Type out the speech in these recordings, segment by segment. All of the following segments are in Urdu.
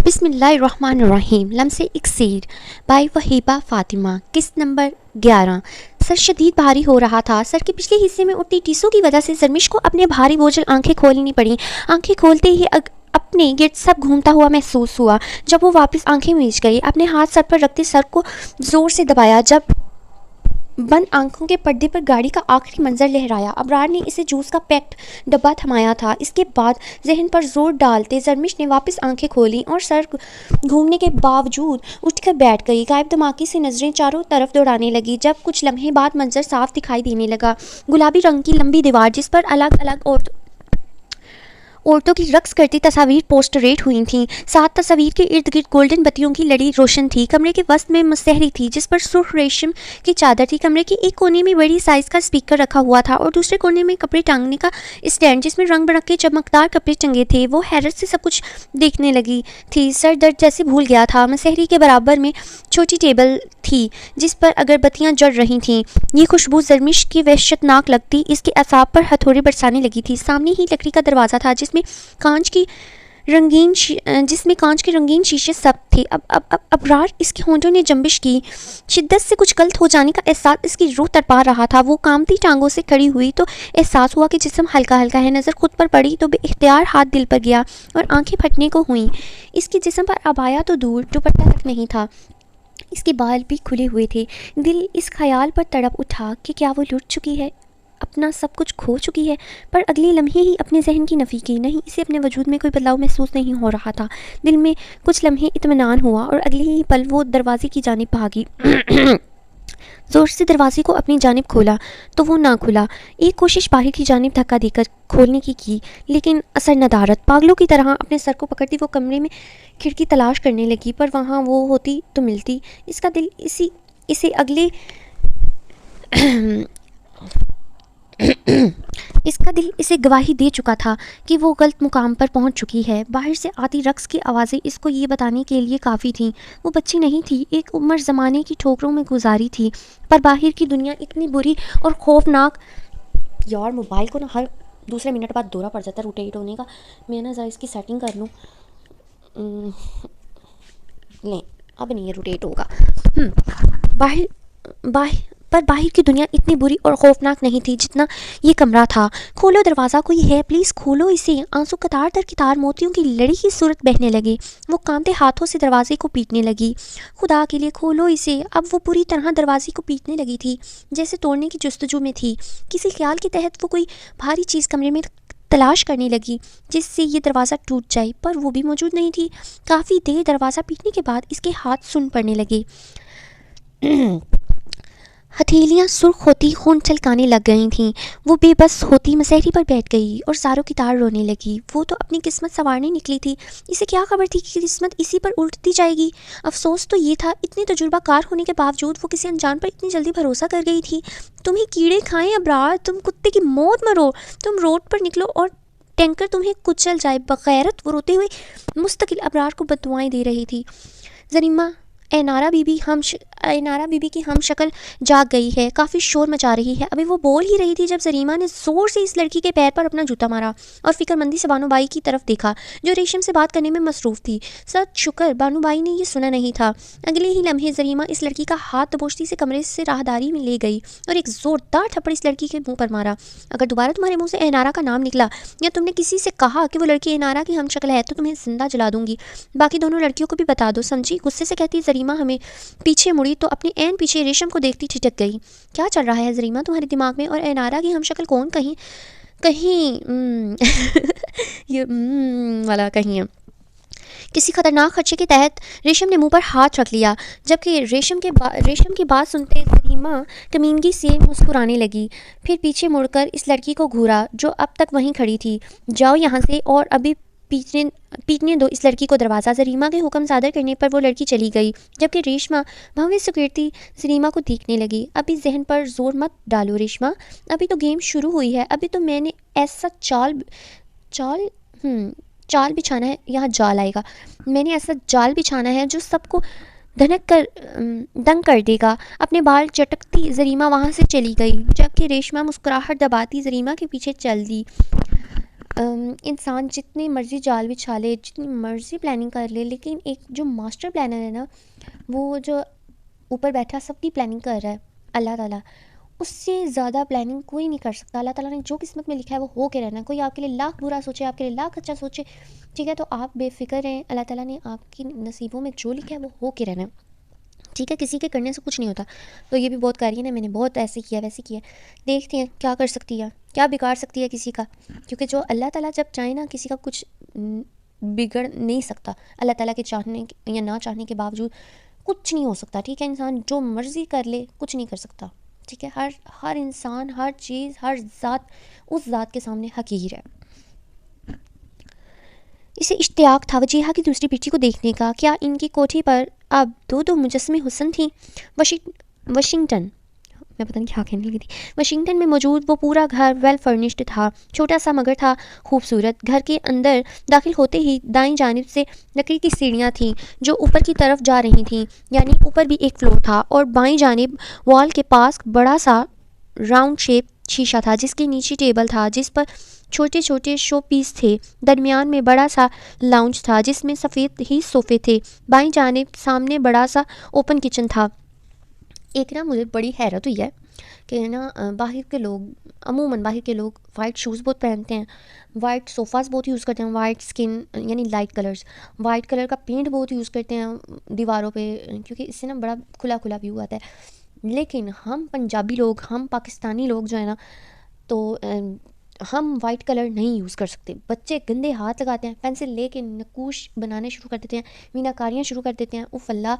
بسم اللہ الرحمن الرحیم لمس اکسیر بائی وہیبہ فاطمہ قسط نمبر 11۔ سر شدید بھاری ہو رہا تھا۔ سر کے پچھلے حصے میں اٹھتی ٹیسوں کی وجہ سے زرمش کو اپنے بھاری بوجھل آنکھیں کھولنی پڑیں۔ آنکھیں کھولتے ہی اپنے گرد سب گھومتا ہوا محسوس ہوا۔ جب وہ واپس آنکھیں میچ گئی، اپنے ہاتھ سر پر رکھتے سر کو زور سے دبایا۔ جب بند آنکھوں کے پردے پر گاڑی کا آخری منظر لہرایا، ابرار نے اسے جوس کا پیکٹ ڈبہ تھمایا تھا۔ اس کے بعد ذہن پر زور ڈالتے زرمش نے واپس آنکھیں کھولیں اور سر گھومنے کے باوجود اٹھ کر بیٹھ گئی۔ غائب دماغی سے نظریں چاروں طرف دوڑانے لگی۔ جب کچھ لمحے بعد منظر صاف دکھائی دینے لگا، گلابی رنگ کی لمبی دیوار جس پر الگ الگ عورتوں کی رقص کرتی تصاویر پوسٹریٹ ہوئی تھیں، ساتھ تصاویر کے ارد گرد گولڈن بتیوں کی لڑی روشن تھی۔ کمرے کے وسط میں مستحری تھی جس پر سرخ ریشم کی چادر تھی۔ کمرے کے ایک کونے میں بڑی سائز کا اسپیکر رکھا ہوا تھا اور دوسرے کونے میں کپڑے ٹانگنے کا اسٹینڈ جس میں رنگ برنگ کے چمکدار کپڑے ٹنگے تھے۔ وہ حیرت سے سب کچھ دیکھنے لگی تھی، سر درد جیسے بھول گیا تھا۔ مستحری کے برابر میں چھوٹی ٹیبل تھی جس پر اگربتیاں جل رہی تھیں۔ یہ خوشبو زرمش کی وحشت ناک لگتی اس کے اعصاب پر ہتھوڑے برسانے لگی تھی۔ سامنے ہی لکڑی کا دروازہ تھا جس میں کانچ کے رنگین شیشے سب تھے۔ ابرار اس کے ہونٹوں نے جنبش کی۔ شدت سے کچھ غلط ہو جانے کا احساس اس کی روح تڑپا رہا تھا۔ وہ کانپتی ٹانگوں سے کھڑی ہوئی تو احساس ہوا کہ جسم ہلکا ہلکا ہے۔ نظر خود پر پڑی تو بے اختیار ہاتھ دل پر گیا اور آنکھیں پھٹنے کو ہوئیں۔ اس کے جسم پر عبایا تو دور، دوپٹہ تک نہیں تھا۔ اس کے بال بھی کھلے ہوئے تھے۔ دل اس خیال پر تڑپ اٹھا کہ کیا وہ لٹ چکی ہے، اپنا سب کچھ کھو چکی ہے، پر اگلے لمحے ہی اپنے ذہن کی نفی کی۔ نہیں، اسے اپنے وجود میں کوئی بدلاؤ محسوس نہیں ہو رہا تھا۔ دل میں کچھ لمحے اطمینان ہوا اور اگلے ہی پل وہ دروازے کی جانب بھاگی۔ زور سے دروازے کو اپنی جانب کھولا تو وہ نہ کھلا۔ ایک کوشش باہر کی جانب دھکا دے کر کھولنے کی لیکن اثر ندارت۔ پاگلوں کی طرح اپنے سر کو پکڑتی وہ کمرے میں کھڑکی تلاش کرنے لگی، پر وہاں وہ ہوتی تو ملتی۔ اس کا دل اسے گواہی دے چکا تھا کہ وہ غلط مقام پر پہنچ چکی ہے۔ باہر سے آتی رقص کی آوازیں اس کو یہ بتانے کے لیے کافی تھیں۔ وہ بچی نہیں تھی، ایک عمر زمانے کی ٹھوکروں میں گزاری تھی، پر باہر کی دنیا اتنی بری اور خوفناک۔ یار موبائل کو نا ہر دوسرے منٹ بعد دورہ پڑ جاتا ہے روٹیٹ ہونے کا۔ میں نا ذرا اس کی سیٹنگ کر لوں۔ لیں، اب نہیں یہ روٹیٹ ہوگا۔ باہر کی دنیا اتنی بری اور خوفناک نہیں تھی جتنا یہ کمرہ تھا۔ کھولو دروازہ، کوئی ہے، پلیز کھولو اسے۔ آنسو قطار در قطار موتیوں کی لڑی کی صورت بہنے لگے۔ وہ کانپتے ہاتھوں سے دروازے کو پیٹنے لگی۔ خدا کے لیے کھولو اسے۔ اب وہ پوری طرح دروازے کو پیٹنے لگی تھی، جیسے توڑنے کی جستجو میں تھی۔ کسی خیال کے تحت وہ کوئی بھاری چیز کمرے میں تلاش کرنے لگی جس سے یہ دروازہ ٹوٹ جائے، پر وہ بھی موجود نہیں تھی۔ کافی دیر دروازہ پیٹنے کے بعد اس کے ہاتھ سن پڑنے لگے۔ ہتھیلیاں سرخ ہوتی خون چھلکانے لگ گئی تھیں۔ وہ بے بس ہوتی مستحری پر بیٹھ گئی اور زاروں کی طرح رونے لگی۔ وہ تو اپنی قسمت سنوارنے نکلی تھی، اسے کیا خبر تھی کہ قسمت اسی پر الٹتی جائے گی۔ افسوس تو یہ تھا، اتنے تجربہ کار ہونے کے باوجود وہ کسی انجان پر اتنی جلدی بھروسہ کر گئی تھی۔ تمہیں کیڑے کھائیں ابرار، تم کتے کی موت مرو، تم روڈ پر نکلو اور ٹینکر تمہیں کچل جائے بغیرت۔ وہ روتے ہوئے مستقل ابرار کو بددعائیں دے رہی تھی۔ زریمہ، اینارہ بی بی کی ہم شکل جاگ گئی ہے، کافی شور مچا رہی ہے۔ ابھی وہ بول ہی رہی تھی جب زریمہ نے زور سے اس لڑکی کے پیر پر اپنا جوتا مارا اور فکر مندی سے بانو بائی کی طرف دیکھا جو ریشم سے بات کرنے میں مصروف تھی۔ سچ شکر بانو بائی نے یہ سنا نہیں تھا۔ اگلے ہی لمحے زریمہ اس لڑکی کا ہاتھ دبوچتی سے کمرے سے راہداری میں لے گئی اور ایک زوردار تھپڑ اس لڑکی کے منہ پر مارا۔ اگر دوبارہ تمہارے منہ سے اینارہ کا نام نکلا یا تم نے کسی سے کہا کہ وہ لڑکی اینارہ کی ہم شکل ہے تو تمہیں زندہ جلا دوں گی۔ باقی دونوں لڑکیوں کو بھی بتا دو، سمجھی؟ غصے سے کہتی زریمہ ہمیں پیچھے مڑی تو اپنے عین پیچھے ریشم کو دیکھتی ٹھٹک گئی۔ کیا چل رہا ہے زریمہ تمہارے دماغ میں؟ اور اینارہ کی ہم شکل کون؟ کہیں کسی خطرناک خدشے کے تحت ریشم نے منہ پر ہاتھ رکھ لیا، جبکہ ریشم کی بات سنتے زریمہ کمینگی سے مسکرانے لگی۔ پھر پیچھے مڑ کر اس لڑکی کو گھورا جو اب تک وہیں کھڑی تھی۔ جاؤ یہاں سے اور ابھی پیٹنے دو اس لڑکی کو دروازہ۔ زریمہ کے حکم صادر کرنے پر وہ لڑکی چلی گئی، جبکہ ریشمہ بھویں سکیڑتی زریمہ کو دیکھنے لگی۔ ابھی ذہن پر زور مت ڈالو ریشمہ، ابھی تو گیم شروع ہوئی ہے۔ ابھی تو میں نے ایسا چال بچھانا ہے، یہاں جال آئے گا۔ میں نے ایسا جال بچھانا ہے جو سب کو دنگ کر دے گا۔ اپنے بال چٹکتی زریمہ وہاں سے چلی گئی، جبکہ ریشمہ مسکراہٹ دباتی زریمہ کے پیچھے چل دی۔ انسان جتنی مرضی جال بچھا لے، جتنی مرضی پلاننگ کر لے، لیکن ایک جو ماسٹر پلانر ہے نا، وہ جو اوپر بیٹھا سب کی پلاننگ کر رہا ہے، اللہ تعالیٰ، اس سے زیادہ پلاننگ کوئی نہیں کر سکتا. اللہ تعالیٰ نے جو قسمت میں لکھا ہے وہ ہو کے رہنا ہے. کوئی آپ کے لیے لاکھ برا سوچے، آپ کے لیے لاکھ اچھا سوچے، ٹھیک ہے، تو آپ بے فکر رہیں. اللہ تعالیٰ نے آپ کی نصیبوں میں جو لکھا ہے وہ ہو کے رہنا ہے، ٹھیک ہے. کسی کے کرنے سے کچھ نہیں ہوتا. تو یہ بھی بہت کر رہی ہے نا، میں نے بہت ایسے کیا ویسے کیا. دیکھتے ہیں کیا کر سکتی ہے، کیا بگاڑ سکتی ہے کسی کا، کیونکہ جو اللہ تعالیٰ جب چاہے نا کسی کا کچھ بگڑ نہیں سکتا. اللہ تعالیٰ کے چاہنے یا نہ چاہنے کے باوجود کچھ نہیں ہو سکتا، ٹھیک ہے. انسان جو مرضی کر لے کچھ نہیں کر سکتا، ٹھیک ہے. ہر انسان، ہر چیز، ہر ذات اس ذات کے سامنے حقیر ہے. اسے اشتیاق تھا وجیہہ کی دوسری بیٹی کو دیکھنے کا. کیا ان کی کوٹھی پر اب دو مجسمے حسن تھیں. واشنگٹن میں پتہ نہیں کیا کہنے لگی تھی. واشنگٹن میں موجود وہ پورا گھر ویل فرنشڈ تھا. چھوٹا سا مگر تھا خوبصورت. گھر کے اندر داخل ہوتے ہی دائیں جانب سے لکڑی کی سیڑھیاں تھیں جو اوپر کی طرف جا رہی تھیں، یعنی اوپر بھی ایک فلور تھا. اور بائیں جانب وال کے پاس بڑا سا راؤنڈ شیپ شیشہ تھا جس کے نیچے ٹیبل تھا جس پر چھوٹے چھوٹے شو پیس تھے. درمیان میں بڑا سا لاؤنج تھا جس میں سفید ہی صوفے تھے. بائیں جانب سامنے بڑا سا اوپن کچن تھا. ایک نا مجھے بڑی حیرت ہوئی ہے کہ نا باہر کے لوگ، عموماً باہر کے لوگ وائٹ شوز بہت پہنتے ہیں، وائٹ صوفاز بہت یوز کرتے ہیں، وائٹ سکن یعنی لائٹ کلرز، وائٹ کلر کا پینٹ بہت یوز کرتے ہیں دیواروں پہ، کیونکہ اس سے نا بڑا کھلا کھلا ویو آتا ہے. لیکن ہم پنجابی لوگ، ہم پاکستانی لوگ جو ہے نا، تو ہم وائٹ کلر نہیں یوز کر سکتے. بچے گندے ہاتھ لگاتے ہیں، پینسل لے کے نقوش بنانے شروع کر دیتے ہیں، مینہ کاریاں شروع کر دیتے ہیں. اوف اللہ،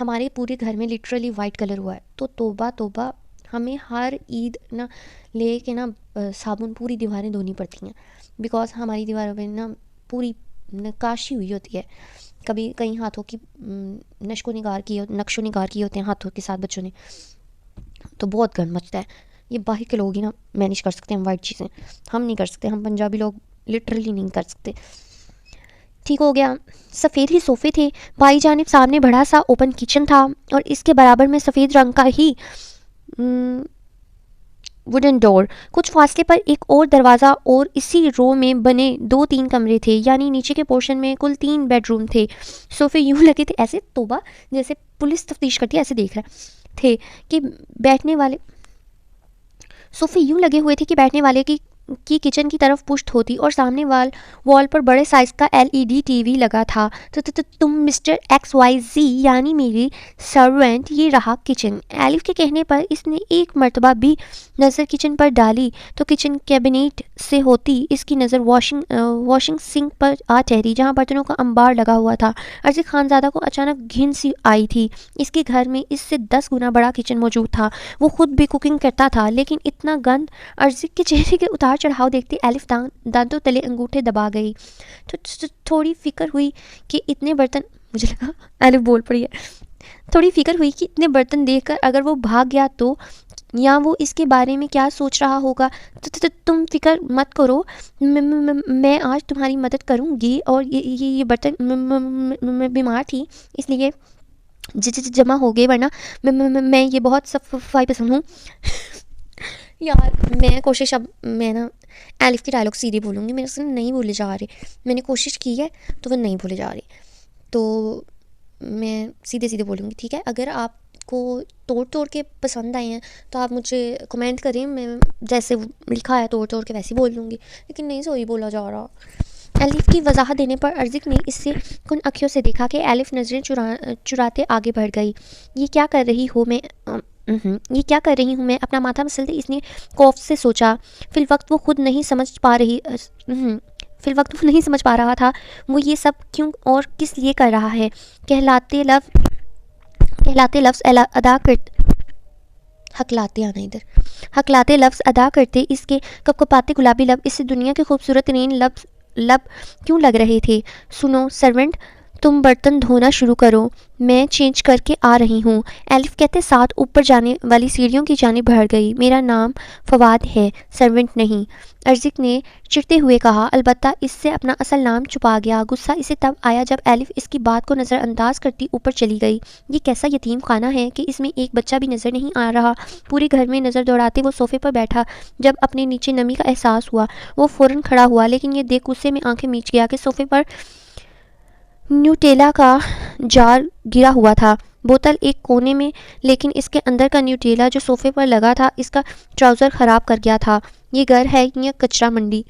ہمارے پورے گھر میں لٹرلی وائٹ کلر ہوا ہے. تو توبہ توبہ، ہمیں ہر عید نا لے کے نا صابن پوری دیواریں دھونی پڑتی ہیں، بیکاز ہماری دیواروں پہ نا پوری نقاشی ہوئی ہوتی ہے. کبھی کئی ہاتھوں کی نقش و نگار کیے ہوتے ہیں ہاتھوں کے ساتھ بچوں نے، تو بہت گند مچتا ہے. یہ باہر کے لوگ ہی نا مینیج کر سکتے ہیں وائٹ چیزیں، ہم نہیں کر سکتے. ہم پنجابی لوگ لٹرلی نہیں کر سکتے. ٹھیک ہو گیا. سفید ہی صوفے تھے. بائیں جانب سامنے بڑا سا اوپن کچن تھا اور اس کے برابر میں سفید رنگ کا ہی ووڈن ڈور. کچھ فاصلے پر ایک اور دروازہ اور اسی رو میں بنے 2-3 کمرے تھے، یعنی نیچے کے پورشن میں کل 3 بیڈ روم تھے. صوفے یوں لگے تھے ایسے، توبہ، جیسے پولیس تفتیش کرتی ہے ایسے دیکھ رہے تھے کہ بیٹھنے والے صوفے یوں لگے ہوئے تھے کہ بیٹھنے والے کی کچن کی طرف پشت ہوتی اور سامنے وال پر بڑے سائز کا LED ٹی وی لگا تھا. تو تم مسٹر XYZ یعنی میری سرونٹ، یہ رہا کچن. ایلف کے کہنے پر اس نے ایک مرتبہ بھی نظر کچن پر ڈالی تو کچن کیبنیٹ سے ہوتی اس کی نظر واشنگ سنک پر آ ٹھہری جہاں برتنوں کا انبار لگا ہوا تھا. ارزق خانزادہ کو اچانک گھن سی آئی تھی. اس کے گھر میں اس سے 10 گنا بڑا کچن موجود تھا. وہ خود بھی کوکنگ کرتا تھا، لیکن اتنا گند. ارزق کے چہرے کے اتار چڑھاؤ دیکھتے ایلف دانتوں تلے انگوٹھے دبا گئی. تھوڑی فکر ہوئی کہ اتنے برتن، مجھے لگا ایلف بول پڑی ہے، تھوڑی فکر ہوئی کہ اتنے برتن دیکھ کر اگر وہ بھاگ گیا تو، یا وہ اس کے بارے میں کیا سوچ رہا ہوگا. تم فکر مت کرو، میں آج تمہاری مدد کروں گی. اور یہ برتن میں بیمار تھی اس لیے جمع ہو گئے، ورنہ میں یہ بہت صفائی پسند ہوں. یار میں کوشش، اب میں نا ایلف کی ڈائلاگ سیدھی بولوں گی، میرے سے نہیں بولے جا رہے. میں نے کوشش کی ہے تو وہ نہیں بولے جا رہے، تو میں سیدھے بولوں گی، ٹھیک ہے. اگر آپ کو توڑ کے پسند آئے ہیں تو آپ مجھے کمنٹ کریں، میں جیسے لکھا ہے توڑ کے ویسے بول لوں گی، لیکن نہیں سوئی بولا جا رہا. ایلف کی وضاحت دینے پر ارزق نے اس سے کن اکھیوں سے دیکھا کہ ایلف نظریں چراتے آگے بڑھ گئی. یہ کیا کر رہی ہوں میں، اپنا ماتھا مسلتے اس نے خوف سے سوچا. فی الوقت وہ خود نہیں سمجھ پا رہا تھا وہ یہ سب کیوں اور کس لیے کر رہا ہے. کہلاتے لفظ ادا کرتے اس کے کپکپاتے گلابی لب اس سے دنیا کے خوبصورت ترین لب کیوں لگ رہے تھے. سنو سرونٹ، تم برتن دھونا شروع کرو، میں چینج کر کے آ رہی ہوں۔ الف کہتے ساتھ اوپر جانے والی سیڑھیوں کی جانب بڑھ گئی۔ میرا نام فواد ہے، سرونٹ نہیں، ارزق نے چڑھتے ہوئے کہا، البتہ اس سے اپنا اصل نام چھپا گیا۔ غصہ اسے تب آیا جب الف اس کی بات کو نظر انداز کرتی اوپر چلی گئی۔ یہ کیسا یتیم خانہ ہے کہ اس میں ایک بچہ بھی نظر نہیں آ رہا۔ پورے گھر میں نظر دوڑاتے وہ صوفے پر بیٹھا۔ جب اپنے نیچے نمی کا احساس ہوا وہ فوراً کھڑا ہوا، لیکن یہ دیکھ غصے میں آنکھیں میچ گیا کہ صوفے پر نیوٹیلا کا جار گرا ہوا تھا، بوتل ایک کونے میں، لیکن اس کے اندر کا نیوٹیلا جو صوفے پر لگا تھا اس کا ٹراؤزر خراب کر گیا تھا۔ یہ گھر ہے یا کچرا منڈی؟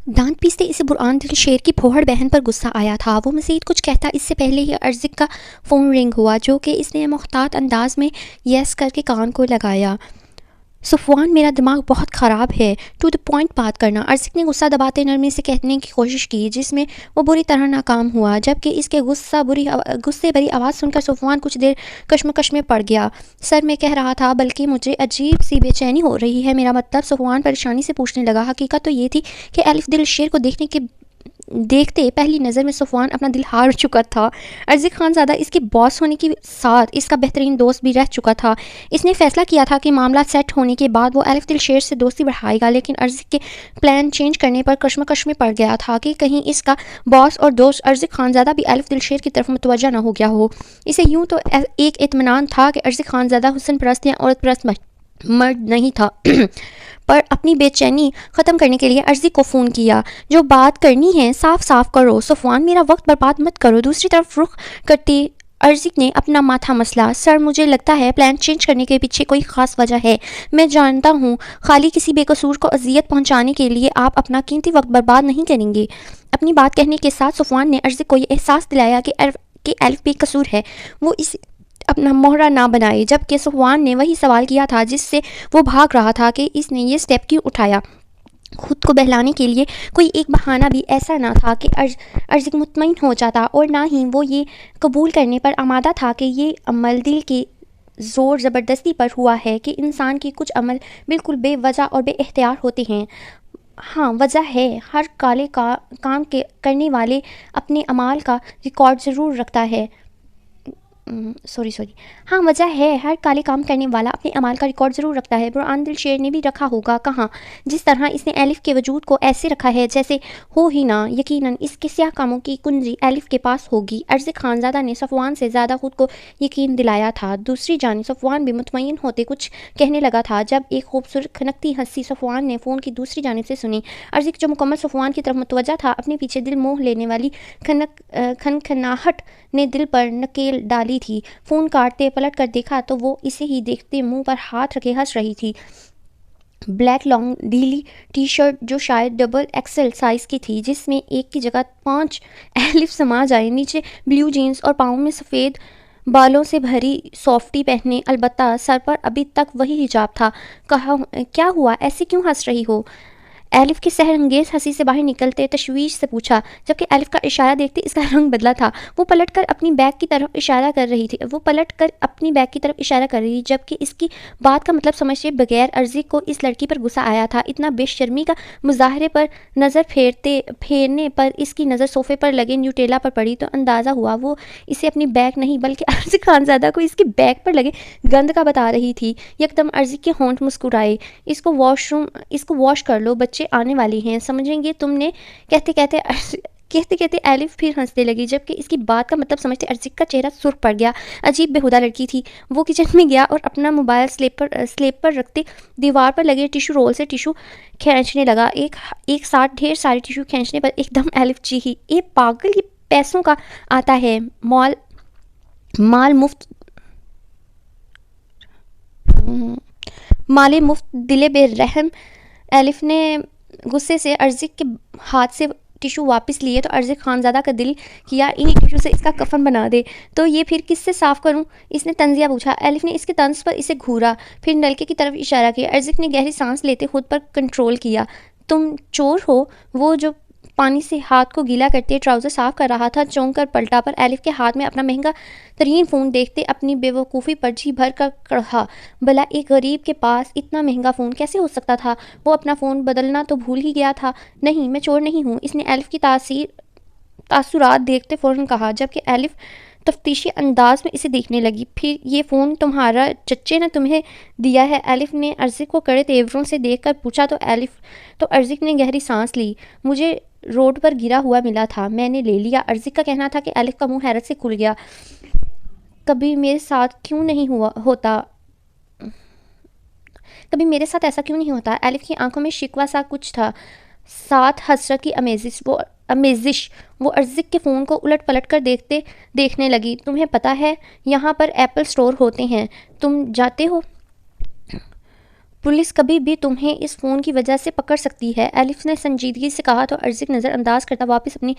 دانت پیستے اسے برآن دل شیر کی پھوہڑ بہن پر غصہ آیا تھا۔ وہ مزید کچھ کہتا اس سے پہلے ہی ارزق کا فون رنگ ہوا، جو کہ اس نے محتاط انداز میں یس کر کے کان کو لگایا۔ صفوان، میرا دماغ بہت خراب ہے، ٹو دی پوائنٹ بات کرنا۔ ارزق نے غصہ دباتے نرمی سے کہنے کی کوشش کی، جس میں وہ بری طرح ناکام ہوا۔ جبکہ اس کے غصے بھری آواز سن کر صفوان کچھ دیر کشمکش میں پڑ گیا۔ سر میں کہہ رہا تھا، بلکہ مجھے عجیب سی بے چینی ہو رہی ہے۔ میرا مطلب، صفوان پریشانی سے پوچھنے لگا۔ حقیقت تو یہ تھی کہ الف دل شیر کو دیکھتے پہلی نظر میں صفوان اپنا دل ہار چکا تھا۔ ارزق خان زادہ اس کے باس ہونے کے ساتھ اس کا بہترین دوست بھی رہ چکا تھا۔ اس نے فیصلہ کیا تھا کہ معاملات سیٹ ہونے کے بعد وہ الف دل شیر سے دوستی بڑھائے گا، لیکن ارزق کے پلان چینج کرنے پر کشمکش میں پڑ گیا تھا کہ کہیں اس کا باس اور دوست ارزق خان زادہ بھی الف دل شیر کی طرف متوجہ نہ ہو گیا ہو۔ اسے یوں تو ایک اطمینان تھا کہ ارزق خان زادہ حسن پرست یا عورت پرست مرد نہیں تھا، پر اپنی بے چینی ختم کرنے کے لیے ارزق کو فون کیا۔ جو بات کرنی ہے صاف صاف کرو صفوان، میرا وقت برباد مت کرو۔ دوسری طرف رخ کرتی ارزق نے اپنا ماتھا مسلا۔ سر، مجھے لگتا ہے پلان چینج کرنے کے پیچھے کوئی خاص وجہ ہے۔ میں جانتا ہوں خالی کسی بے قصور کو اذیت پہنچانے کے لیے آپ اپنا قیمتی وقت برباد نہیں کریں گے۔ اپنی بات کہنے کے ساتھ صفوان نے ارزق کو یہ احساس دلایا کہ الف بے قصور ہے، وہ اس اپنا مہرہ نہ بنائے، جبکہ صفوان نے وہی سوال کیا تھا جس سے وہ بھاگ رہا تھا کہ اس نے یہ سٹیپ کیوں اٹھایا۔ خود کو بہلانے کے لیے کوئی ایک بہانہ بھی ایسا نہ تھا کہ ارزق مطمئن ہو جاتا، اور نہ ہی وہ یہ قبول کرنے پر آمادہ تھا کہ یہ عمل دل کے زور زبردستی پر ہوا ہے کہ انسان کے کچھ عمل بالکل بے وجہ اور بے اختیار ہوتے ہیں۔ ہاں، وجہ ہے، ہر کالے کام کرنے والے اپنے اعمال کا ریکارڈ ضرور رکھتا ہے۔ ہاں، وجہ ہے، ہر کالے کام کرنے والا اپنے اعمال کا ریکارڈ ضرور رکھتا ہے۔ برآن دل شیر نے بھی رکھا ہوگا، کہاں؟ جس طرح اس نے الف کے وجود کو ایسے رکھا ہے جیسے ہو ہی نہ۔ یقیناً اس کے سیاہ کاموں کی کنجی الف کے پاس ہوگی۔ ارزق خان زادہ نے صفوان سے زیادہ خود کو یقین دلایا تھا۔ دوسری جانب صفوان بھی مطمئن ہوتے کچھ کہنے لگا تھا جب ایک خوبصورت کھنکتی ہنسی صفوان نے فون کی دوسری جانب سے سنی۔ ارزق، جو مکمل صفوان کی طرف متوجہ تھا، اپنے پیچھے دل موہ لینے والی کھنکھناہٹ نے دل پر نکیل ڈالی تھی۔ فون کاٹتے پلٹ کر دیکھا تو وہ اسے ہی دیکھتے منہ پر ہاتھ رکھے ہنس رہی تھی۔ بلیک لانگ ڈھیلی ٹی شرٹ جو شاید ڈبل ایکسل سائز کی تھی، جس میں ایک کی جگہ 5 الف سما جائے، نیچے بلیو جینز اور پاؤں میں سفید بالوں سے بھری سافٹی پہنے، البتہ سر پر ابھی تک وہی حجاب تھا۔ کیا ہوا، ایسے کیوں ہنس رہی ہو؟ الف کے سحر انگیز ہنسی سے باہر نکلتے تشویش سے پوچھا، جبکہ الف کا اشارہ دیکھتے اس کا رنگ بدلا تھا۔ وہ پلٹ کر اپنی بیگ کی طرف اشارہ کر رہی تھی، جبکہ اس کی بات کا مطلب سمجھے بغیر ارزق کو اس لڑکی پر غصہ آیا تھا۔ اتنا بے شرمی کا مظاہرے پر نظر پھیرنے پر اس کی نظر صوفے پر لگے نیوٹیلا پر پڑی تو اندازہ ہوا وہ اسے اپنی بیگ نہیں بلکہ ارزق خان زادہ کو اس کی بیگ پر لگے گند کا بتا رہی تھی۔ یکدم ارزق کے ہونٹ مسکرائے۔ اس کو واش کر لو، بچے آنے والے ہیں، سمجھیں گے تم نے۔ کہتے کہتے الف پھر ہنسنے لگی، جبکہ اس کی بات کا مطلب سمجھتے ارزق کا چہرہ سرخ پڑ گیا۔ عجیب بےہودہ لڑکی تھی۔ وہ کچن میں گیا اور اپنا موبائل سلیب پر رکھتے دیوار پر لگے ٹیشو رول سے ٹیشو کھینچنے لگا۔ ایک ساتھ ڈھیر سارے ٹیشو کھینچنے پر ایک دم الف چیخی، اے پاگل، یہ پیسوں کا آتا ہے، مال مفت دلے بے رحم۔ الف نے غصے سے ارزق کے ہاتھ سے ٹیشو واپس لیے تو ارزق خان زادہ کا دل کیا انہی ٹیشو سے اس کا کفن بنا دے۔ تو یہ پھر کس سے صاف کروں؟ اس نے طنزیہ پوچھا۔ الف نے اس کے طنز پر اسے گھورا، پھر نلکے کی طرف اشارہ کیا۔ ارزق نے گہری سانس لیتے خود پر کنٹرول کیا۔ تم چور ہو؟ وہ جو پانی سے ہاتھ کو گیلا کرتے ٹراؤزر صاف کر رہا تھا چونک کر پلٹا، پر الف کے ہاتھ میں اپنا مہنگا ترین فون دیکھتے اپنی بے وقوفی پر جی بھر کر کڑھا، بھلا ایک غریب کے پاس اتنا مہنگا فون کیسے ہو سکتا تھا؟ وہ اپنا فون بدلنا تو بھول ہی گیا تھا۔ نہیں، میں چور نہیں ہوں۔ اس نے الف کی تاثرات دیکھتے فوراً کہا، جبکہ ایلف تفتیشی انداز میں اسے دیکھنے لگی۔ پھر یہ فون تمہارا چچے نے تمہیں دیا ہے؟ ایلف نے ارزق کو کڑے تیوروں سے دیکھ کر پوچھا تو ارزق نے گہری سانس لی۔ مجھے روڈ پر گرا ہوا ملا تھا، میں نے لے لیا۔ ارزق کا کہنا تھا کہ ایلف کا منہ حیرت سے کھل گیا۔ کبھی میرے ساتھ ایسا کیوں نہیں ہوتا؟ ایلف کی آنکھوں میں شکوہ سا کچھ تھا، ساتھ حسرت کی آمیزش۔ وہ ارزق کے فون کو الٹ پلٹ کر دیکھنے لگی۔ تمہیں پتہ ہے یہاں پر ایپل سٹور ہوتے ہیں، تم جاتے ہو؟ پولیس کبھی بھی تمہیں اس فون کی وجہ سے پکڑ سکتی ہے، ایلف نے سنجیدگی سے کہا تو ارزق نظر انداز کرتا واپس اپنی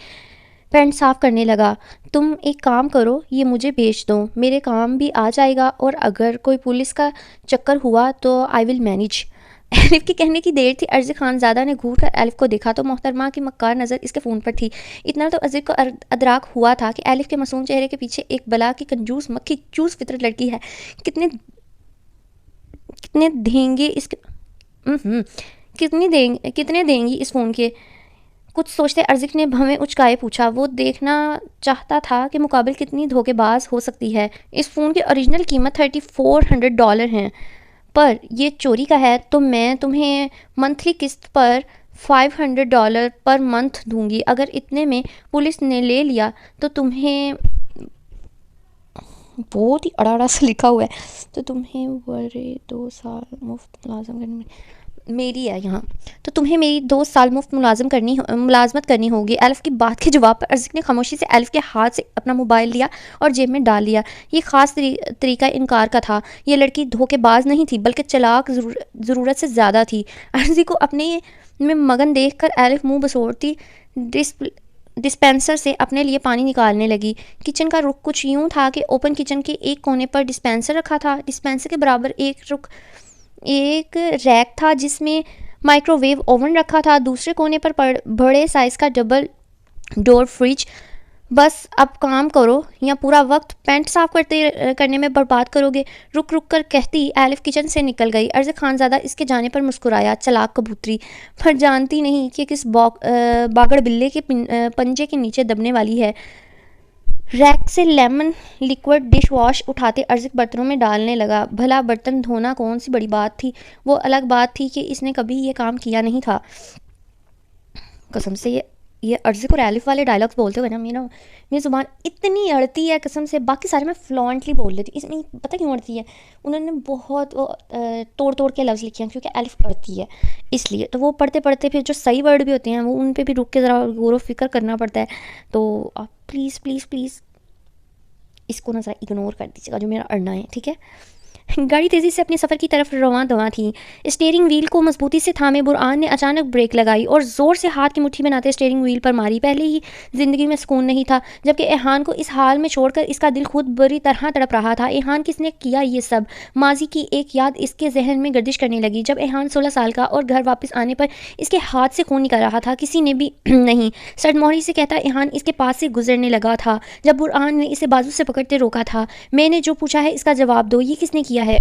پینٹ صاف کرنے لگا۔ تم ایک کام کرو، یہ مجھے بیچ دو، میرے کام بھی آ جائے گا، اور اگر کوئی پولیس کا چکر ہوا تو آئی ول مینیج۔ ایلف کے کہنے کی دیر تھی۔ ارزق خانزادہ نے گھور کر ایلف کو دیکھا تو محترمہ کی مکار نظر اس کے فون پر تھی۔ اتنا تو ارزق کو ادراک ہوا تھا کہ ایلف کے معصوم چہرے کے پیچھے ایک بلا کی کنجوس مکھی چوس فطرت لڑکی ہے۔ کتنے دیں گی اس فون کے؟ کچھ سوچتے ارزق نے بھویں اچکائے پوچھا۔ وہ دیکھنا چاہتا تھا کہ مقابل کتنی دھوکے باز ہو سکتی ہے۔ اس فون کی اوریجنل قیمت $3400 ہے، پر یہ چوری کا ہے تو میں تمہیں منتھلی قسط پر $500 پر منتھ دوں گی۔ اگر اتنے میں پولیس نے لے لیا تو تمہیں بہت ہی اڑاڑا سا لکھا ہوا ہے، تو تمہیں ورے 2 سال مفت ملازم کرنی میری ہے یہاں، تو تمہیں میری 2 سال مفت ملازمت کرنی ہوگی۔ ایلف کی بات کے جواب پر ارزق نے خاموشی سے ایلف کے ہاتھ سے اپنا موبائل لیا اور جیب میں ڈال لیا۔ یہ خاص طریقہ انکار کا تھا۔ یہ لڑکی دھوکے باز نہیں تھی بلکہ چلاک ضرورت سے زیادہ تھی۔ ارزق کو اپنے میں مگن دیکھ کر ایلف منہ بسوڑتی ڈسپینسر سے اپنے لیے پانی نکالنے لگی۔ کچن کا رخ کچھ یوں تھا کہ اوپن کچن کے ایک کونے پر ڈسپینسر رکھا تھا، ڈسپینسر کے برابر ایک ریک تھا جس میں مائکرو ویو اوون رکھا تھا، دوسرے کونے پر بڑے سائز کا ڈبل ڈور فریج۔ بس اب کام کرو یا پورا وقت پینٹ صاف کرنے میں برباد کرو گے، رک کر کہتی ایلف کچن سے نکل گئی۔ ارزق خانزادہ اس کے جانے پر مسکرایا۔ چلاک کبوتری، پر جانتی نہیں کہ کس باگڑ بلے کے پنجے کے نیچے دبنے والی ہے۔ ریک سے لیمن لیکوڈ ڈش واش اٹھاتے ارزق برتنوں میں ڈالنے لگا۔ بھلا برتن دھونا کون سی بڑی بات تھی؟ وہ الگ بات تھی کہ اس نے کبھی یہ کام کیا نہیں تھا۔ قسم سے یہ ارزق اور ایلف والے ڈائلاگز بولتے ہوئے نا میری زبان اتنی اڑتی ہے قسم سے، باقی سارے میں فلوئنٹلی بول لیتی ہوں، اس میں پتہ کیوں اڑتی ہے؟ انہوں نے بہت توڑ کے لفظ لکھے ہیں کیونکہ ایلف اڑتی ہے اس لیے، تو وہ پڑھتے پھر جو صحیح ورڈ بھی ہوتے ہیں وہ ان پہ بھی رک کے ذرا غور و فکر کرنا پڑتا ہے۔ تو آپ پلیز اس کو نہ ذرا اگنور کر دیجیے گا جو میرا اڑنا ہے، ٹھیک ہے؟ گاڑی تیزی سے اپنے سفر کی طرف رواں دواں تھی۔ اسٹیئرنگ وہیل کو مضبوطی سے تھامے برآن نے اچانک بریک لگائی اور زور سے ہاتھ کی مٹھی بناتے اسٹیئرنگ وہیل پر ماری۔ پہلے ہی زندگی میں سکون نہیں تھا، جبکہ ایہان کو اس حال میں چھوڑ کر اس کا دل خود بری طرح تڑپ رہا تھا۔ ایہان کس نے کیا یہ سب؟ ماضی کی ایک یاد اس کے ذہن میں گردش کرنے لگی۔ جب ایہان 16 سال کا اور گھر واپس آنے پر اس کے ہاتھ سے خون نکل رہا تھا، کسی نے بھی نہیں سرد موہری سے کہتا ایہان اس کے پاس سے گزرنے لگا تھا جب برآن نے اسے بازو سے پکڑتے روکا تھا۔ میں نے جو پوچھا ہے اس کا جواب دو، یہ کس نے کیا ہے؟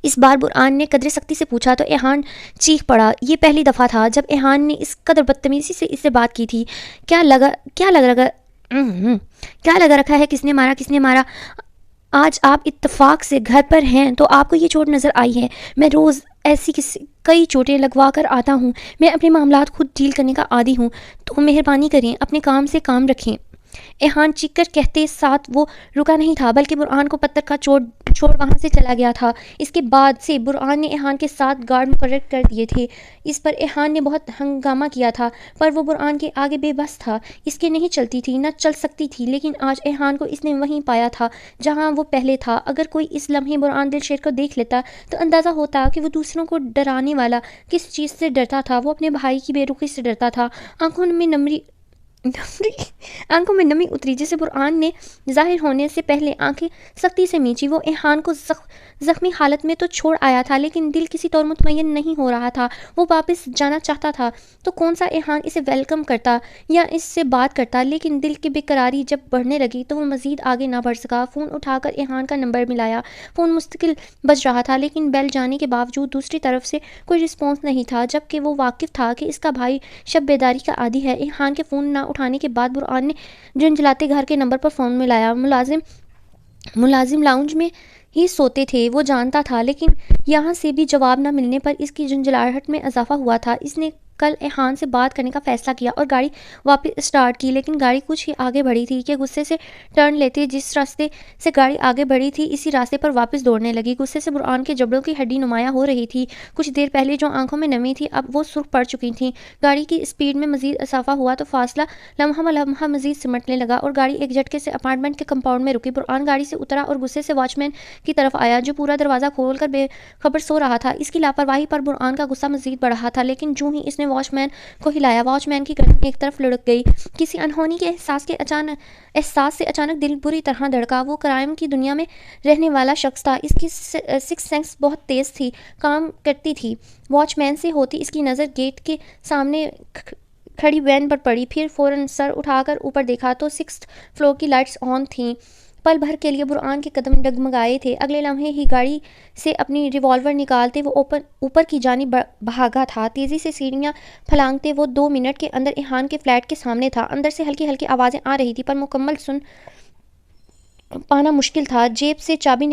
اس بار برآن نے قدرے سختی سے پوچھا تو ایہان چیخ پڑا۔ یہ پہلی دفعہ تھا جب ایہان نے اس قدر بدتمیزی سے اس سے بات کی تھی۔ کیا لگا رکھا ہے کس نے مارا؟ آج آپ اتفاق سے گھر پر ہیں تو آپ کو یہ چوٹ نظر آئی ہے۔ میں روز ایسی کئی چوٹیں لگوا کر آتا ہوں، میں اپنے معاملات خود ڈیل کرنے کا عادی ہوں، تو مہربانی کریں اپنے کام سے کام رکھیں۔ ایہان چیخ کر کہتے ساتھ وہ رکا نہیں تھا بلکہ برآن کو پتھر کا چھوڑ وہاں سے چلا گیا تھا۔ اس کے بعد سے برآن نے ایہان کے ساتھ گارڈ مقرر کر دیے تھے۔ اس پر ایہان نے بہت ہنگامہ کیا تھا، پر وہ برآن کے آگے بے بس تھا۔ اس کے نہیں چلتی تھی، نہ چل سکتی تھی، لیکن آج ایہان کو اس نے وہیں پایا تھا جہاں وہ پہلے تھا۔ اگر کوئی اس لمحے برآن دلشیر کو دیکھ لیتا تو اندازہ ہوتا کہ وہ دوسروں کو ڈرانے والا کس چیز سے ڈرتا تھا۔ وہ اپنے بھائی کی بے رخی سے ڈرتا تھا۔ آنکھوں میں نمی اتری جسے برآن نے ظاہر ہونے سے پہلے آنکھیں سختی سے میچی۔ وہ ایہان کو زخمی حالت میں تو چھوڑ آیا تھا، لیکن دل کسی طور مطمئن نہیں ہو رہا تھا۔ وہ واپس جانا چاہتا تھا تو کون سا ایہان اسے ویلکم کرتا یا اس سے بات کرتا، لیکن دل کی بے قراری جب بڑھنے لگی تو وہ مزید آگے نہ بڑھ سکا۔ فون اٹھا کر ایہان کا نمبر ملایا۔ فون مستقل بج رہا تھا، لیکن بیل جانے کے باوجود دوسری طرف سے کوئی رسپانس نہیں تھا، جبکہ وہ واقف تھا کہ اس کا بھائی شب بیداری کا عادی ہے۔ ایہان کے فون نہ اٹھانے کے بعد برآن نے جھنجھلاتے گھر کے نمبر پر فون ملایا۔ ملازم لاؤنج میں ہی سوتے تھے، وہ جانتا تھا، لیکن یہاں سے بھی جواب نہ ملنے پر اس کی جھنجھلاہٹ میں اضافہ ہوا تھا۔ اس نے کل ایحان سے بات کرنے کا فیصلہ کیا اور گاڑی واپس اسٹارٹ کی، لیکن گاڑی کچھ ہی آگے بڑھی تھی کہ غصے سے ٹرن لیتے جس راستے سے گاڑی آگے بڑھی تھی اسی راستے پر واپس دوڑنے لگی۔ غصے سے برآن کے جبڑوں کی ہڈی نمایاں ہو رہی تھی۔ کچھ دیر پہلے جو آنکھوں میں نمی تھی اب وہ سرخ پڑ چکی تھیں۔ گاڑی کی اسپیڈ میں مزید اضافہ ہوا تو فاصلہ لمحہ لمحہ مزید سمٹنے لگا اور گاڑی ایک جھٹکے سے اپارٹمنٹ کے کمپاؤنڈ میں رکی۔ برآن گاڑی سے اترا اور غصے سے واچ مین کی طرف آیا جو پورا دروازہ کھول کر بے خبر سو رہا تھا۔ اس کی لاپرواہی پر برآن کا غصہ مزید بڑھ رہا تھا، لیکن جوں ہی اس نے واچ مین کو ہلایا، واچ مین کی گردن ایک طرف لڑک گئی۔ کسی انہونی کے احساس سے اچانک دل بری طرح دھڑکا۔ وہ کرائم کی دنیا میں رہنے والا شخص تھا، اس کی سکس سینس بہت تیز تھی، کام کرتی تھی۔ واچ مین سے ہوتی اس کی نظر گیٹ کے سامنے کھڑی وین پر پڑی، پھر فوراً سر اٹھا کر اوپر دیکھا تو 6th فلور کی لائٹس آن تھیں۔ پل بھر کے لیے برآن کے قدم ڈگمگائے تھے، اگلے لمحے ہی گاڑی سے اپنی ریوالور نکالتے وہ اوپر کی جانب بھاگا تھا۔ تیزی سے سیڑھیاں پھلانگتے وہ 2 منٹ کے اندر ایحان کے فلیٹ کے سامنے تھا۔ اندر سے ہلکی ہلکی آوازیں آ رہی تھی پر مکمل سن پانا مشکل تھا۔ جیب سے چابی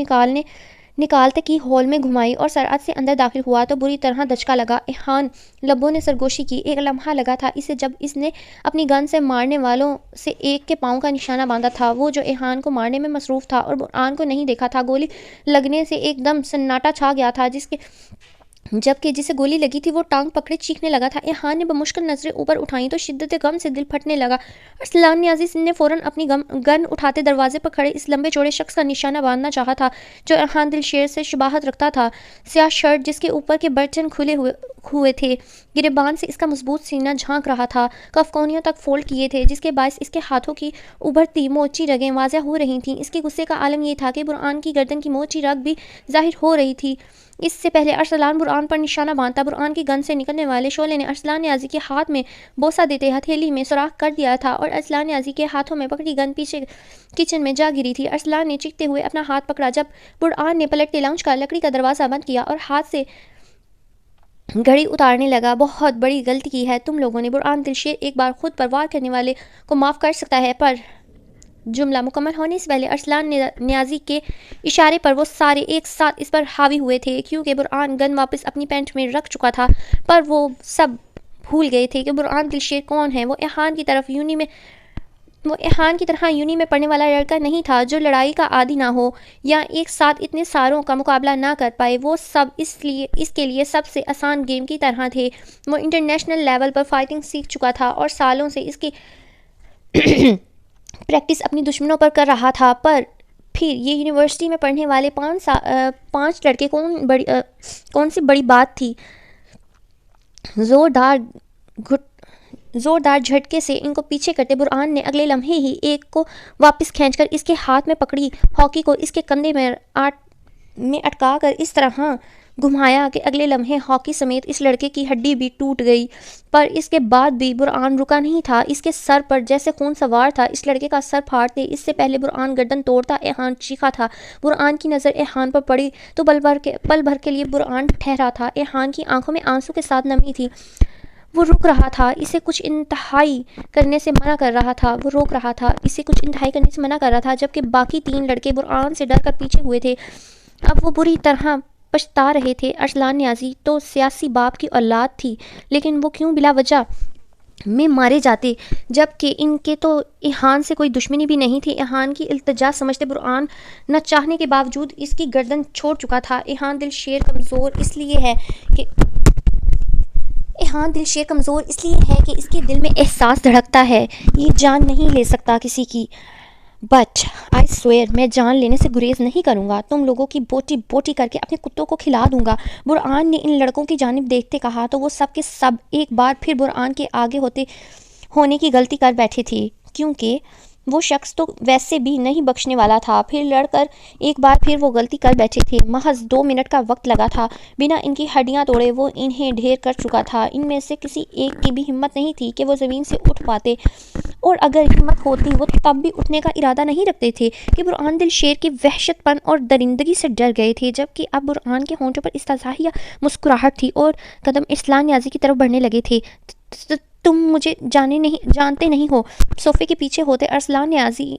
نکالتے کی ہال میں گھمائی اور سرعت سے اندر داخل ہوا تو بری طرح دھچکا لگا۔ ایحان لبوں نے سرگوشی کی۔ ایک لمحہ لگا تھا اسے جب اس نے اپنی گن سے مارنے والوں سے ایک کے پاؤں کا نشانہ باندھا تھا، وہ جو ایحان کو مارنے میں مصروف تھا اور برآن کو نہیں دیکھا تھا۔ گولی لگنے سے ایک دم سناٹا چھا گیا تھا، جبکہ جسے گولی لگی تھی وہ ٹانگ پکڑے چیخنے لگا تھا۔ ایحان نے بمشکل نظریں اوپر اٹھائیں تو شدت غم سے دل پھٹنے لگا۔ ارسلان نیازی نے فوراً اپنی گن اٹھاتے دروازے پر کھڑے اس لمبے چوڑے شخص کا نشانہ باندھنا چاہا تھا جو ایحان دلشیر سے شباہت رکھتا تھا۔ سیاہ شرٹ جس کے اوپر کے بٹن کھلے ہوئے تھے، گریبان سے اس کا مضبوط سینہ جھانک رہا تھا، کف کونیوں تک فولڈ کیے تھے جس کے باعث اس کے ہاتھوں کی ابھرتی موچی رگیں واضح ہو رہی تھیں۔ اس کے غصے کا عالم یہ تھا کہ برآن کی گردن کی موچی رگ بھی ظاہر ہو رہی تھی۔ اس سے پہلے ارسلان برآن پر نشانہ باندھتا، برآن کی گن سے نکلنے والے شعلے نے ارسلان نیازی کے ہاتھ میں بوسہ دیتے ہتھیلی میں سوراخ کر دیا تھا اور ارسلان نیازی کے ہاتھوں میں پکڑی گن پیچھے کچن میں جا گری تھی۔ ارسلان نے چیختے ہوئے اپنا ہاتھ پکڑا جب برآن نے پلٹتے لاؤنج کا لکڑی کا دروازہ بند کیا اور ہاتھ سے گھڑی اتارنے لگا۔ بہت بڑی غلطی کی ہے تم لوگوں نے۔ برآن دلشیر ایک بار خود پر وار کرنے والے کو معاف کر سکتا ہے پر جملہ مکمل ہونے سے پہلے ارسلان نیازی کے اشارے پر وہ سارے ایک ساتھ اس پر حاوی ہوئے تھے کیونکہ برآن گن واپس اپنی پینٹ میں رکھ چکا تھا، پر وہ سب بھول گئے تھے کہ برآن دلشیر کون ہے۔ وہ ایحان کی طرح یونی میں پڑھنے والا لڑکا نہیں تھا جو لڑائی کا عادی نہ ہو یا ایک ساتھ اتنے ساروں کا مقابلہ نہ کر پائے۔ وہ سب اس کے لیے سب سے آسان گیم کی طرح تھے۔ وہ انٹرنیشنل لیول پر فائٹنگ سیکھ چکا تھا اور سالوں سے اس کی پریکٹس اپنی دشمنوں پر کر رہا تھا، پر پھر یہ یونیورسٹی میں پڑھنے والے 5 لڑکے کون سی بڑی بات تھی۔ زوردار جھٹکے سے ان کو پیچھے کرتے برآن نے اگلے لمحے ہی ایک کو واپس کھینچ کر اس کے ہاتھ میں پکڑی ہاکی کو اس کے کندھے میں اٹکا کر اس طرح گھمایا کہ اگلے لمحے ہاکی سمیت اس لڑکے کی ہڈی بھی ٹوٹ گئی، پر اس کے بعد بھی برآن رکا نہیں تھا۔ اس کے سر پر جیسے خون سوار تھا۔ اس لڑکے کا سر پھاڑتے اس سے پہلے برآن گردن توڑتا ایحان چیخا تھا۔ برآن کی نظر ایحان پر پڑی تو پل بھر کے لیے برآن ٹھہرا تھا۔ ایحان کی آنکھوں میں آنسو کے ساتھ نمی تھی۔ وہ رک رہا تھا، اسے کچھ انتہائی کرنے سے منع کر رہا تھا، جبکہ باقی 3 لڑکے برآن سے ڈر کر پیچھے ہوئے تھے۔ اب وہ بری طرح پچھتا رہے تھے۔ ارسلان نیازی تو سیاسی باپ کی اولاد تھی، لیکن وہ کیوں بلا وجہ میں مارے جاتے جبکہ ان کے تو ایحان سے کوئی دشمنی بھی نہیں تھی۔ ایحان کی التجا سمجھتے برآن نہ چاہنے کے باوجود اس کی گردن چھوڑ چکا تھا۔ ایحان دلشیر کمزور اس لیے ہے کہ اس کے دل میں احساس دھڑکتا ہے، یہ جان نہیں لے سکتا کسی کی، بٹ آئی سویئر میں جان لینے سے گریز نہیں کروں گا، تم لوگوں کی بوٹی بوٹی کر کے اپنے کتوں کو کھلا دوں گا۔ برآن نے ان لڑکوں کی جانب دیکھتے کہا تو وہ سب کے سب ایک بار پھر برآن کے آگے ہونے کی غلطی کر بیٹھے تھے، کیونکہ وہ شخص تو ویسے بھی نہیں بخشنے والا تھا۔ پھر لڑ کر ایک بار پھر وہ غلطی کر بیٹھے تھے۔ محض 2 منٹ کا وقت لگا تھا، بنا ان کی ہڈیاں توڑے وہ انہیں ڈھیر کر چکا تھا۔ ان میں سے کسی ایک کی بھی ہمت نہیں تھی کہ وہ زمین سے اٹھ پاتے، اور اگر ہمت ہوتی وہ تب بھی اٹھنے کا ارادہ نہیں رکھتے تھے کہ برآن دلشیر کی وحشت پن اور درندگی سے ڈر گئے تھے، جبکہ اب برآن کے ہونٹوں پر استحضاء مسکراہٹ تھی اور قدم ارسلان نیازی کی طرف بڑھنے لگے تھے۔ تم مجھے جانتے نہیں ہو۔ صوفے کے پیچھے ہوتے ارسلان نیازی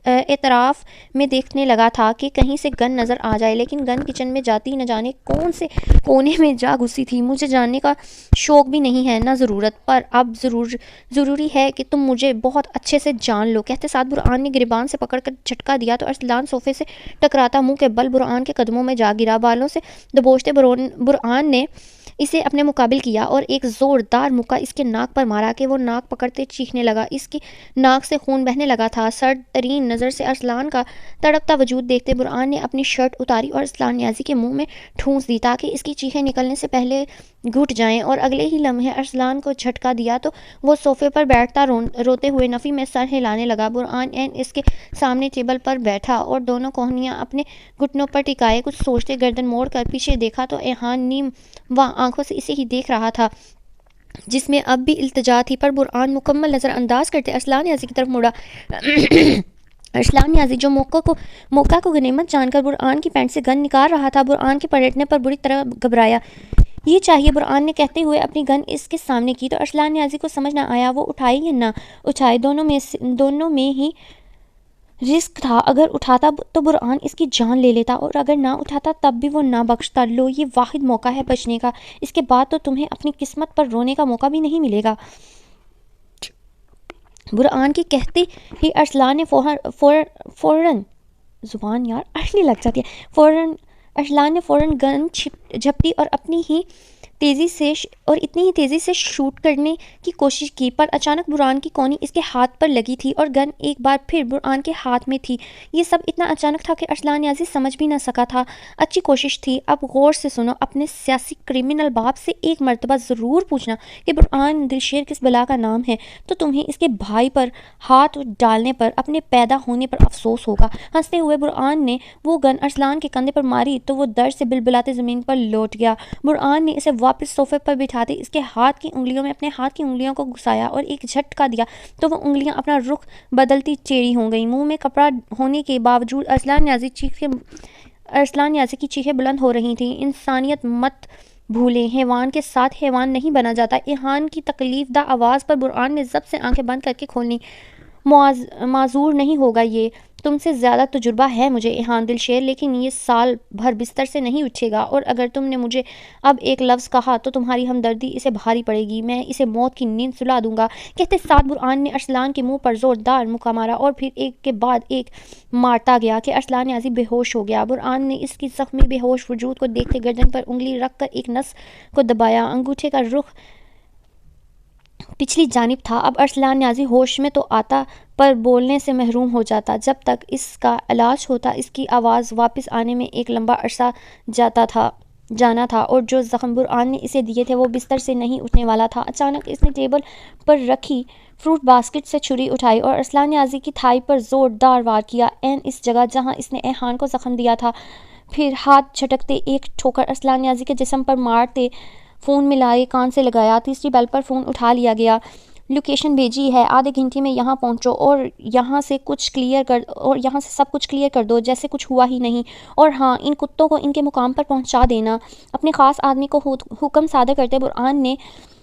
اطراف میں دیکھنے لگا تھا کہ کہیں سے گن نظر آ جائے، لیکن گن کچن میں جاتی نہ جانے کون سے کونے میں جا گھسی تھی۔ مجھے جاننے کا شوق بھی نہیں ہے، نہ ضرورت، پر اب ضروری ہے کہ تم مجھے بہت اچھے سے جان لو۔ کہتے ساتھ برہان نے گریبان سے پکڑ کر جھٹکا دیا تو ارسلان صوفے سے ٹکراتا منہ کے بل برہان کے قدموں میں جا گرا۔ بالوں سے دبوچتے برہان نے اسے اپنے مقابل کیا اور ایک زوردار مکہ اس کے ناک پر مارا کہ وہ ناک پکڑتے چیخنے لگا۔ اس کی ناک سے خون بہنے لگا تھا۔ سرد ترین نظر سے ارسلان کا تڑپتا وجود دیکھتے برہان نے اپنی شرٹ اتاری اور ارسلان نیازی کے منہ میں ٹھونس دی تاکہ اس کی چیخیں نکلنے سے پہلے گھٹ جائیں، اور اگلے ہی لمحے ارسلان کو جھٹکا دیا تو وہ صوفے پر بیٹھتا روتے ہوئے نفی میں سر ہلانے لگا۔ برہان اس کے سامنے ٹیبل پر بیٹھا اور دونوں کوہنیاں اپنے گھٹنوں پر ٹکائے کچھ سوچتے گردن موڑ کر پیچھے دیکھا تو ایہان نیم آنکھوں سے اسے ہی دیکھ رہا تھا جس میں اب بھی التجا تھی، پر برہان مکمل نظر انداز کرتے ارسلان نیازی کی طرف مڑا۔ ارسلان نیازی جو موقع کو غنیمت جان کر برہان کی پینٹ سے گن نکال رہا تھا، برہان کے پلٹنے پر بری طرح گھبرایا۔ یہ چاہیے، برہان نے کہتے ہوئے اپنی گن اس کے سامنے کی تو ارسلان نیازی کو سمجھ نہ آیا وہ اٹھائے یا نہ اٹھائے۔ دونوں میں ہی رسک تھا، اگر اٹھاتا تو برہان اس کی جان لے لیتا اور اگر نہ اٹھاتا تب بھی وہ نہ بخشتا۔ لو، یہ واحد موقع ہے بچنے کا، اس کے بعد تو تمہیں اپنی قسمت پر رونے کا موقع بھی نہیں ملے گا۔ برہان کے کہتے ہی ارسلان نے فوراً گن جھپٹی اور اتنی ہی تیزی سے شوٹ کرنے کی کوشش کی، پر اچانک برہان کی کونی اس کے ہاتھ پر لگی تھی اور گن ایک بار پھر برہان کے ہاتھ میں تھی۔ یہ سب اتنا اچانک تھا کہ ارسلان نیازی سمجھ بھی نہ سکا تھا۔ اچھی کوشش تھی۔ اب غور سے سنو، اپنے سیاسی کرمنل باپ سے ایک مرتبہ ضرور پوچھنا کہ برہان دلشیر کس بلا کا نام ہے، تو تمہیں اس کے بھائی پر ہاتھ ڈالنے پر، اپنے پیدا ہونے پر افسوس ہوگا۔ ہنستے ہوئے برہان نے وہ گن ارسلان کے کندھے پر ماری تو وہ درد سے بلبلاتے زمین پر لوٹ گیا۔ برہان نے اسے واپس صوفے پر بٹھاتے اس کے ہاتھ کی انگلیوں میں اپنے ہاتھ کی انگلیوں کو گھسایا اور ایک جھٹکا دیا تو وہ انگلیاں اپنا رخ بدلتی ٹیڑھی ہو گئیں۔ منہ میں کپڑا ہونے کے باوجود ارسلان نیازی کی چیخیں بلند ہو رہی تھیں۔ انسانیت مت بھولیں، حیوان کے ساتھ حیوان نہیں بنا جاتا۔ ایہان کی تکلیف دہ آواز پر برہان نے ضبط سے آنکھیں بند کر کے کھول لی۔ معذور نہیں ہوگا، یہ تم سے زیادہ تجربہ ہے مجھے ایہان دلشیر، لیکن یہ سال بھر بستر سے نہیں اٹھے گا، اور اگر تم نے مجھے اب ایک لفظ کہا تو تمہاری ہمدردی اسے بھاری پڑے گی، میں اسے موت کی نیند سلا دوں گا۔ کہتے ساتھ برہان نے ارسلان کے منہ پر زوردار مکہ مارا اور پھر ایک کے بعد ایک مارتا گیا کہ ارسلان نیازی بے ہوش ہو گیا۔ برہان نے اس کی زخمی بے ہوش وجود کو دیکھتے گردن پر انگلی رکھ کر ایک نس کو دبایا۔ انگوٹھے کا رخ پچھلی جانب تھا۔ اب ارسلان نیازی ہوش میں تو آتا پر بولنے سے محروم ہو جاتا۔ جب تک اس کا علاج ہوتا اس کی آواز واپس آنے میں ایک لمبا عرصہ جانا تھا، اور جو زخم برہان نے اسے دیے تھے وہ بستر سے نہیں اٹھنے والا تھا۔ اچانک اس نے ٹیبل پر رکھی فروٹ باسکٹ سے چھری اٹھائی اور ارسلان نیازی کی تھائی پر زوردار وار کیا، عین اس جگہ جہاں اس نے ایہان کو زخم دیا تھا۔ پھر ہاتھ جھٹکتے ایک ٹھوکر ارسلان نیازی کے جسم پر مارتے فون ملائے کان سے لگایا۔ تیسری بیل پر فون اٹھا لیا گیا۔ لوکیشن بھیجی ہے، آدھے گھنٹے میں یہاں پہنچو اور یہاں سے سب کچھ کلیئر کر دو جیسے کچھ ہوا ہی نہیں، اور ہاں، ان کتوں کو ان کے مقام پر پہنچا دینا۔ اپنے خاص آدمی کو حکم صادر کرتے برہان نے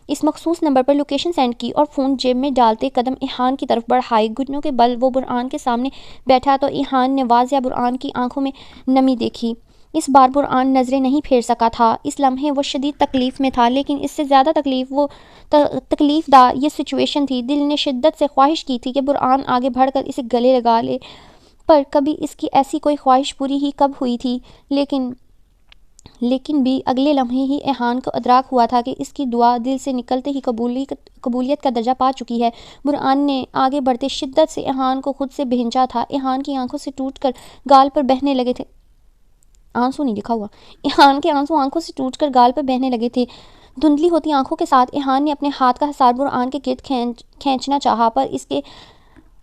اس مخصوص نمبر پر لوکیشن سینڈ کی اور فون جیب میں ڈالتے قدم ایہان کی طرف بڑھائے۔ گھٹنوں کے بل وہ برہان کے سامنے بیٹھا تو ایہان نے واضح برہان کی آنکھوں میں نمی دیکھی۔ اس بار برہان نظریں نہیں پھیر سکا تھا۔ اس لمحے وہ شدید تکلیف میں تھا، لیکن اس سے زیادہ تکلیف دہ یہ سچویشن تھی۔ دل نے شدت سے خواہش کی تھی کہ برہان آگے بڑھ کر اسے گلے لگا لے، پر کبھی اس کی ایسی کوئی خواہش پوری ہی کب ہوئی تھی۔ لیکن بھی اگلے لمحے ہی ایہان کو ادراک ہوا تھا کہ اس کی دعا دل سے نکلتے ہی قبولیت کا درجہ پا چکی ہے۔ برہان نے آگے بڑھتے شدت سے ایہان کو خود سے بھینچا تھا۔ ایہان کی آنکھوں سے ٹوٹ کر گال پر بہنے لگے تھے۔ ایہان کے آنسو آنکھوں سے ٹوٹ کر گال پر بہنے لگے تھے۔ دھندلی ہوتی آنکھوں کے ساتھ ایہان نے اپنے ہاتھ کا حصار برہان کے گرد کھینچنا چاہا، پر اس کے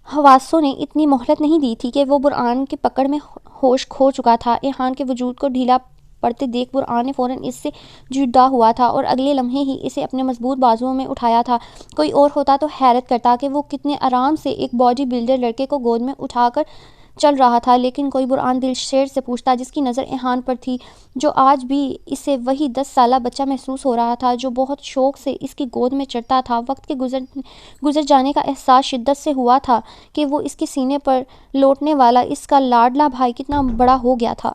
حواسوں نے اتنی مہلت نہیں دی تھی کہ وہ برہان کے پکڑ میں ہوش کھو چکا تھا۔ ایہان کے وجود کو ڈھیلا پڑتے دیکھ برہان نے فوراً اس سے جدا ہوا تھا اور اگلے لمحے ہی اسے اپنے مضبوط بازوؤں میں اٹھایا تھا۔ کوئی اور ہوتا تو حیرت کرتا کہ وہ کتنے آرام سے ایک باڈی بلڈر لڑکے کو گود میں اٹھا کر چل رہا تھا، لیکن کوئی برآن دل شیر سے پوچھتا جس کی نظر ایحان پر تھی، جو آج بھی اسے وہی 10 سالہ بچہ محسوس ہو رہا تھا جو بہت شوق سے اس کی گود میں چڑھتا تھا۔ وقت کے گزر جانے کا احساس شدت سے ہوا تھا کہ وہ اس کے سینے پر لوٹنے والا اس کا لاڈلا بھائی کتنا بڑا ہو گیا تھا۔